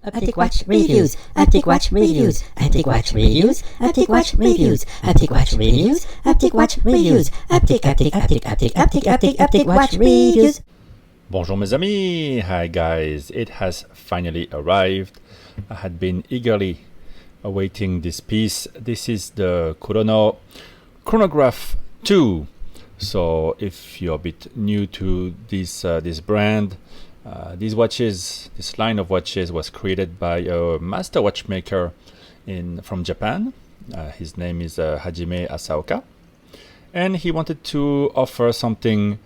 Optic Watch Reviews, Optic Watch Reviews, Optic Watch Reviews, Optic Watch Reviews, Optic Watch Reviews, Optic Watch Reviews, Optic Watch Reviews. Bonjour mes amis, hi guys, it has finally arrived. I had been eagerly awaiting this piece. This is the Kurono Chronograph 2. So if you're a bit new to this brand, these watches, this line of watches was created by a master watchmaker from Japan. His name is Hajime Asaoka, and he wanted to offer something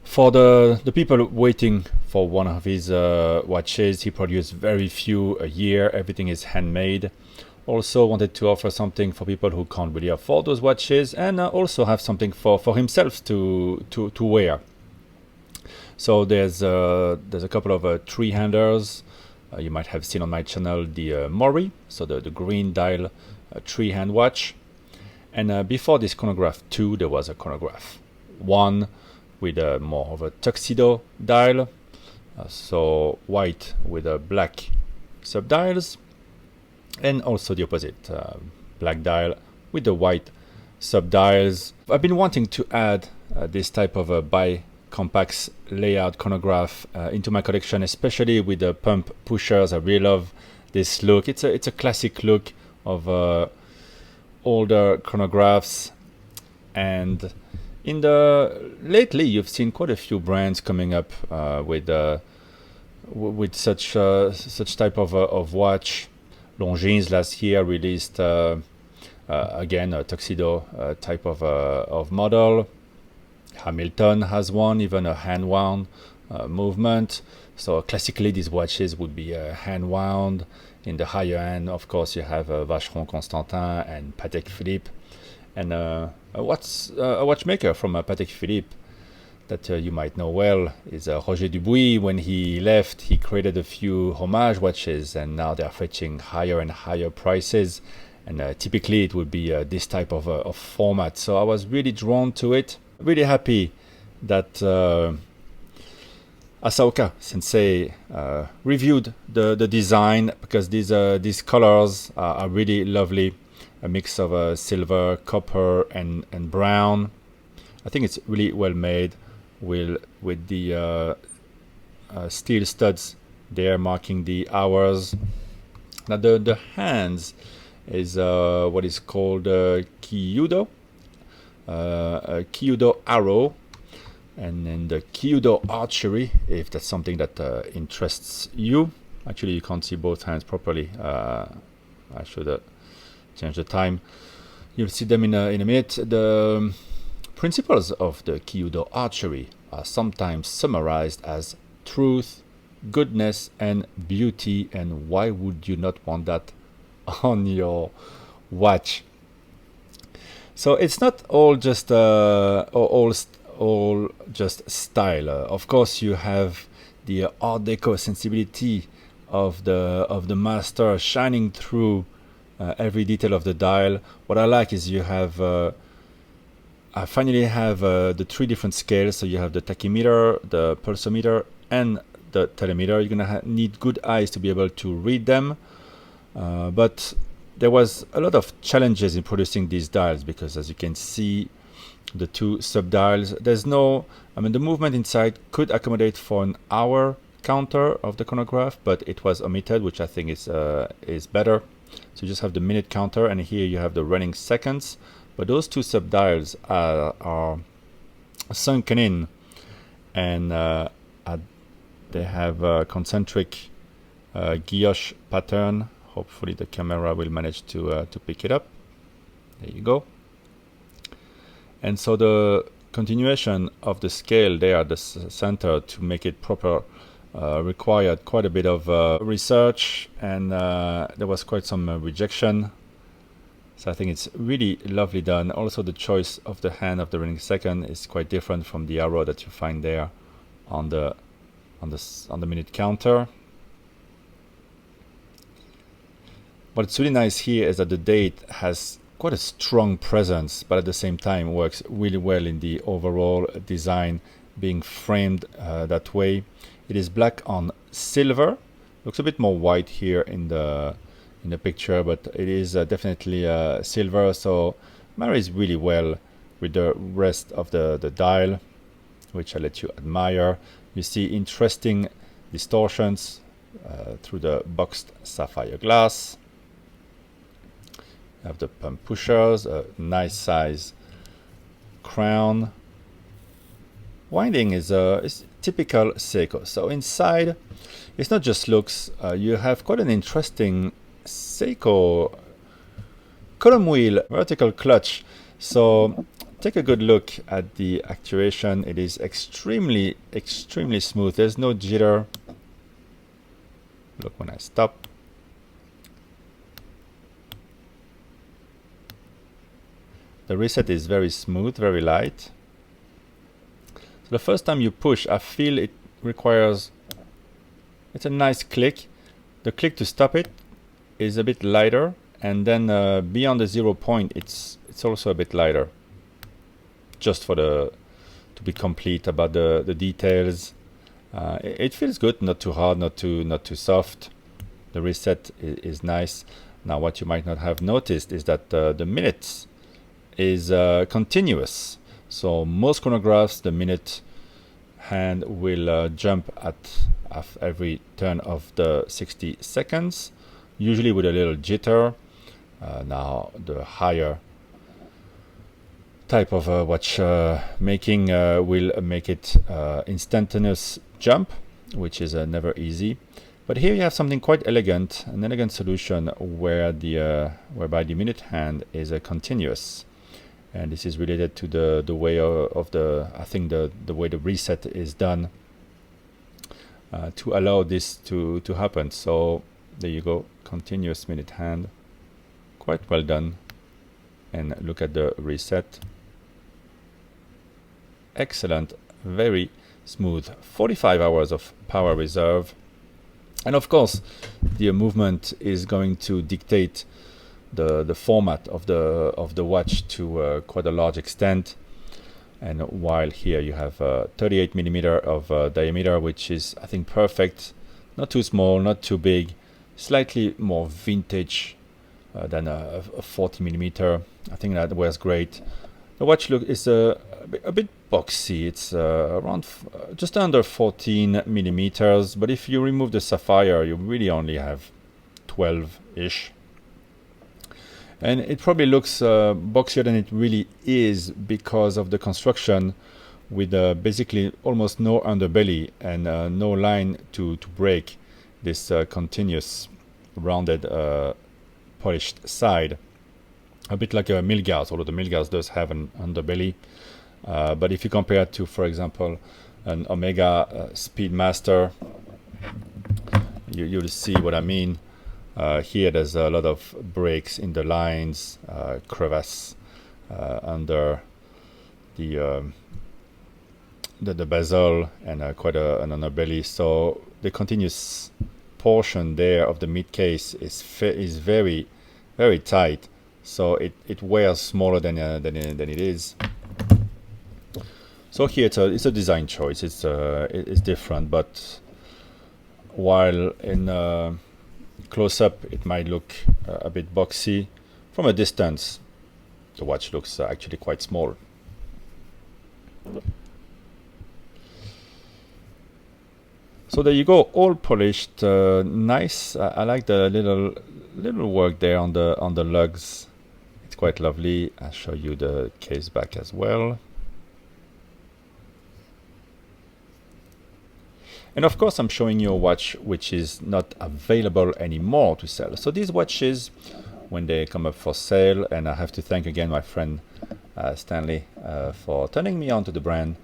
for the people waiting for one of his watches. He produced very few a year. Everything is handmade. Also wanted to offer something for people who can't really afford those watches, and also have something for himself to wear. So there's a couple of three-handers. You might have seen on my channel the Mori, so the green dial three-hand watch. And before this chronograph 2, there was a chronograph 1 with more of a tuxedo dial, so white with black subdials, and also the opposite, black dial with the white subdials. I've been wanting to add this type of a bi-compact layout chronograph into my collection, especially with the pump pushers. I really love this look. It's a classic look of older chronographs, and lately you've seen quite a few brands coming up with such type of watch. Longines last year released again a tuxedo type of model. Hamilton has one, even a hand wound movement. So classically these watches would be hand wound. In the higher end, of course, you have Vacheron Constantin and Patek Philippe, and a watchmaker from Patek Philippe that you might know well is Roger Dubuis. When he left, he created a few homage watches, and now they are fetching higher and higher prices. And typically it would be this type of format. So I was really drawn to it. Really happy that Asaoka Sensei reviewed the design, because these colors are really lovely. A mix of silver, copper, and brown. I think it's really well made, with the steel studs there marking the hours. Now the hands is what is called Kyudo, a Kyudo arrow, and then the Kyudo archery, if that's something that interests you. Actually, you can't see both hands properly. I should change the time. You'll see them in a minute. The principles of the Kyudo archery are sometimes summarized as truth, goodness, and beauty. And why would you not want that on your watch? So it's not all just all just style. Of course, you have the Art Deco sensibility of the master shining through every detail of the dial. What I like is you have I finally have the three different scales. So you have the tachymeter, the pulsometer, and the telemeter. You're gonna need good eyes to be able to read them, but there was a lot of challenges in producing these dials, because as you can see, the two subdials, the movement inside could accommodate for an hour counter of the chronograph, but it was omitted, which I think is better. So you just have the minute counter, and here you have the running seconds. But those two subdials are sunken in, and they have a concentric guilloche pattern. Hopefully the camera will manage to pick it up. There you go. And so the continuation of the scale there at the center to make it proper required quite a bit of research, and there was quite some rejection. So I think it's really lovely done. Also, the choice of the hand of the running second is quite different from the arrow that you find there on the minute counter. What's really nice here is that the date has quite a strong presence, but at the same time works really well in the overall design, being framed that way. It is black on silver, Looks a bit more white here in the picture, but it is definitely silver, so marries really well with the rest of the dial, which I'll let you admire. You see interesting distortions through the boxed sapphire glass. You have the pump pushers, a nice size crown. Winding is typical Seiko. So inside, it's not just looks. You have quite an interesting Seiko column wheel vertical clutch. So take a good look at the actuation. It is extremely smooth. There's no jitter. Look when I stop. The reset is very smooth, very light. So the first time you push, I feel it requires, it's a nice click. The click to stop it is a bit lighter, and then beyond the 0 point, it's also a bit lighter. Just for to be complete about the details. It feels good, not too hard, not too soft. The reset is nice. Now, what you might not have noticed is that the minutes is continuous. So most chronographs, the minute hand will jump at every turn of the 60 seconds, usually with a little jitter. Now the higher type of watch making will make it instantaneous jump, which is never easy. But here you have something quite elegant, an elegant solution where whereby the minute hand is continuous. And this is related to the way of I think the way the reset is done to allow this to happen. So there you go, continuous minute hand, quite well done. And look at the reset, excellent, very smooth. 45 hours of power reserve, and of course the movement is going to dictate the format of the watch to quite a large extent. And while here you have 38 millimeter of diameter, which is, I think, perfect, not too small, not too big, slightly more vintage than a 40 millimeter. I think that wears great. The watch look is a bit boxy. It's around just under 14 millimeters, but if you remove the sapphire, you really only have 12-ish. And it probably looks boxier than it really is because of the construction, with basically almost no underbelly and no line to break this continuous rounded polished side. A bit like a Milgauss, although the Milgauss does have an underbelly. But if you compare it to, for example, an Omega Speedmaster, you'll see what I mean. Here there's a lot of breaks in the lines, crevasse under the bezel, and quite an underbelly. So the continuous portion there of the mid case is very, very tight. So it wears smaller than it is. So here it's a design choice. It's different, but while in close up it might look a bit boxy, from a distance the watch looks actually quite small. So there you go, all polished, nice. I like the little work there on the lugs. It's quite lovely. I'll show you the case back as well. And of course, I'm showing you a watch which is not available anymore to sell. So these watches, when they come up for sale, and I have to thank again my friend Stanley for turning me on to the brand,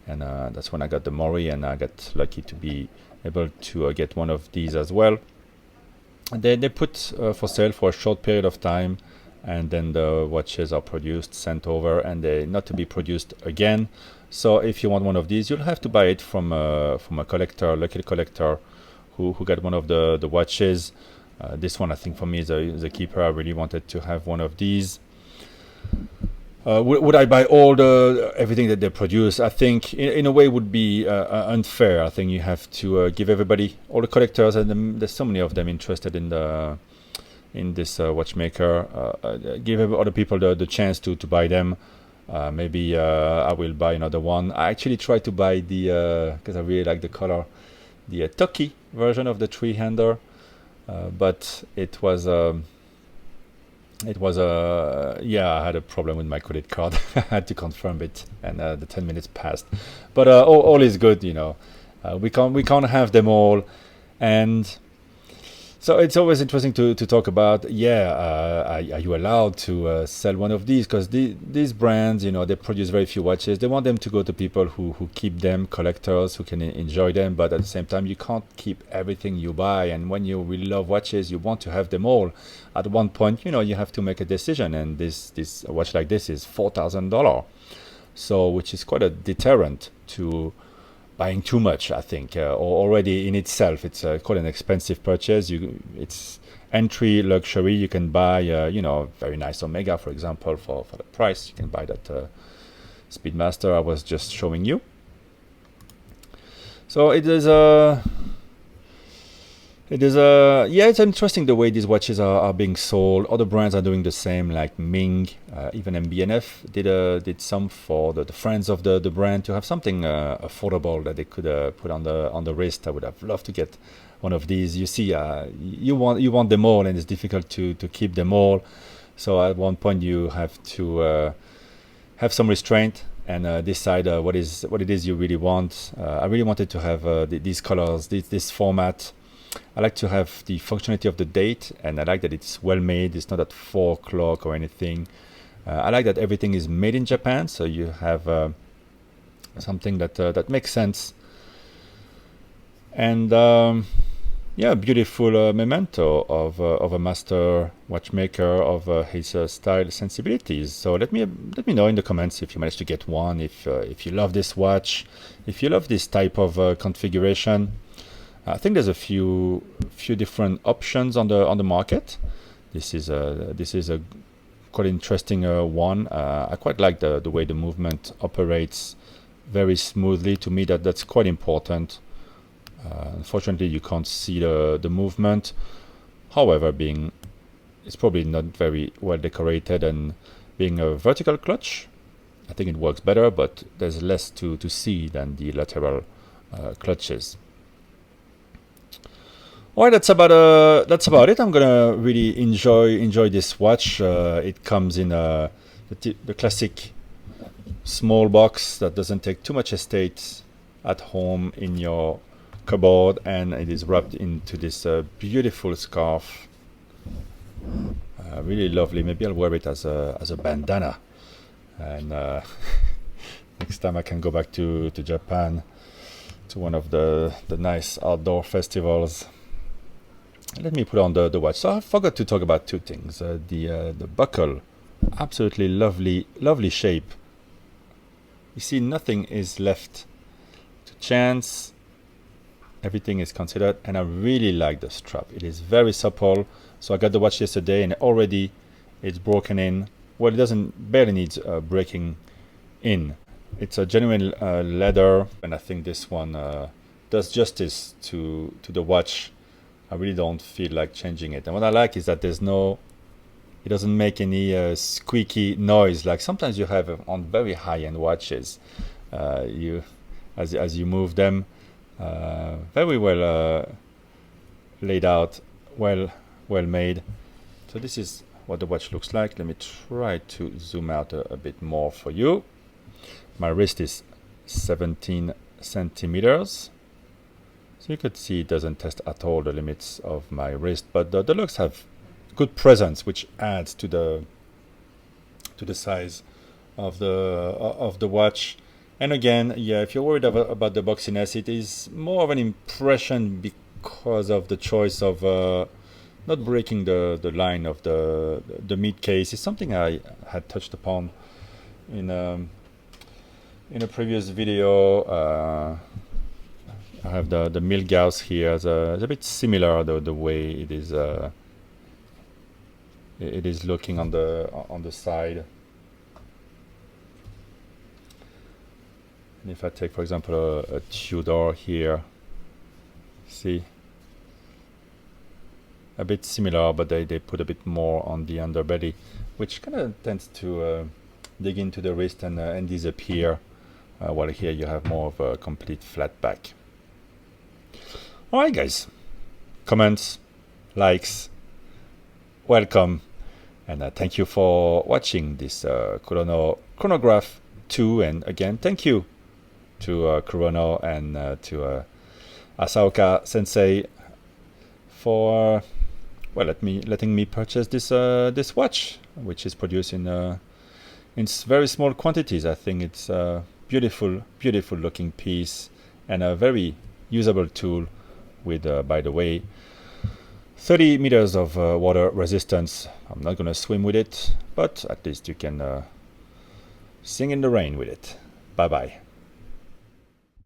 and that's when I got the Mori, and I got lucky to be able to get one of these as well. They put for sale for a short period of time, and then the watches are produced, sent over, and they're not to be produced again. So if you want one of these, you'll have to buy it from a collector, lucky collector, who got one of the watches. This one, I think, for me is a keeper. I really wanted to have one of these. Would I buy all the everything that they produce? I think in a way would be unfair. I think you have to give everybody, all the collectors, and there's so many of them interested in this watchmaker. Give other people the chance to buy them. Maybe I will buy another one. I actually tried to buy the because I really like the color, the Toki version of the three-hander, but it was. Yeah, I had a problem with my credit card. I had to confirm it, and the 10 minutes passed. But all is good, you know. We can't have them all, and so it's always interesting to talk about. Are you allowed to sell one of these? Because these brands, you know, they produce very few watches. They want them to go to people who keep them, collectors who can enjoy them. But at the same time, you can't keep everything you buy. And when you really love watches, you want to have them all. At one point, you know, you have to make a decision. And this watch like this is $4,000, so which is quite a deterrent to buying too much, I think, or already in itself, it's quite an expensive purchase. It's entry luxury. You can buy, you know, very nice Omega, for example, for the price. You can buy that Speedmaster I was just showing you. So it is yeah, it's interesting the way these watches are being sold. Other brands are doing the same, like Ming, even MB&F did some for the friends of the brand to have something affordable that they could put on the wrist. I would have loved to get one of these. You see, you want them all, and it's difficult to keep them all. So at one point you have to have some restraint and decide what it is you really want. I really wanted to have these colors, this format. I like to have the functionality of the date, and I like that it's well made. It's not at 4 o'clock or anything. I like that everything is made in Japan, so you have something that makes sense. And yeah, beautiful memento of a master watchmaker, of his style sensibilities. So let me know in the comments if you managed to get one, if you love this watch, if you love this type of configuration. I think there's a few different options on the market. This is a quite interesting one. I quite like the way the movement operates very smoothly. To me, that's quite important. Unfortunately, you can't see the movement. However, it's probably not very well decorated, and being a vertical clutch, I think it works better. But there's less to see than the lateral clutches. Alright, that's about it. I'm gonna really enjoy this watch. It comes in the classic small box that doesn't take too much estate at home in your cupboard, and it is wrapped into this beautiful scarf. Really lovely. Maybe I'll wear it as a bandana, and next time I can go back to Japan to one of the nice outdoor festivals. Let me put on the watch. So I forgot to talk about two things. The buckle, absolutely lovely shape. You see, nothing is left to chance. Everything is considered, and I really like the strap. It is very supple. So I got the watch yesterday, and already it's broken in. Well, it barely needs breaking in. It's a genuine leather, and I think this one does justice to the watch. I really don't feel like changing it. And what I like is that it doesn't make any squeaky noise like sometimes you have on very high-end watches. As you move them, very well laid out, well made. So this is what the watch looks like. Let me try to zoom out a bit more for you. My wrist is 17 centimeters. So you could see it doesn't test at all the limits of my wrist, but the lugs have good presence, which adds to the size of the watch. And again, yeah, if you're worried about the boxiness, it is more of an impression because of the choice of not breaking the line of the mid case. It's something I had touched upon in a previous video. I have the Milgauss here. It's a bit similar the way it is looking on the side. And if I take, for example, a Tudor here, see, a bit similar, but they put a bit more on the underbelly, which kind of tends to dig into the wrist and disappear, while here you have more of a complete flat back. Alright guys, comments, likes, welcome, and thank you for watching this Kurono Chronograph 2, and again thank you to Kurono and to Asaoka Sensei for letting me purchase this watch, which is produced in very small quantities. I think it's a beautiful looking piece and a very usable tool with, by the way, 30 meters of water resistance. I'm not gonna swim with it, but at least you can sing in the rain with it. Bye bye.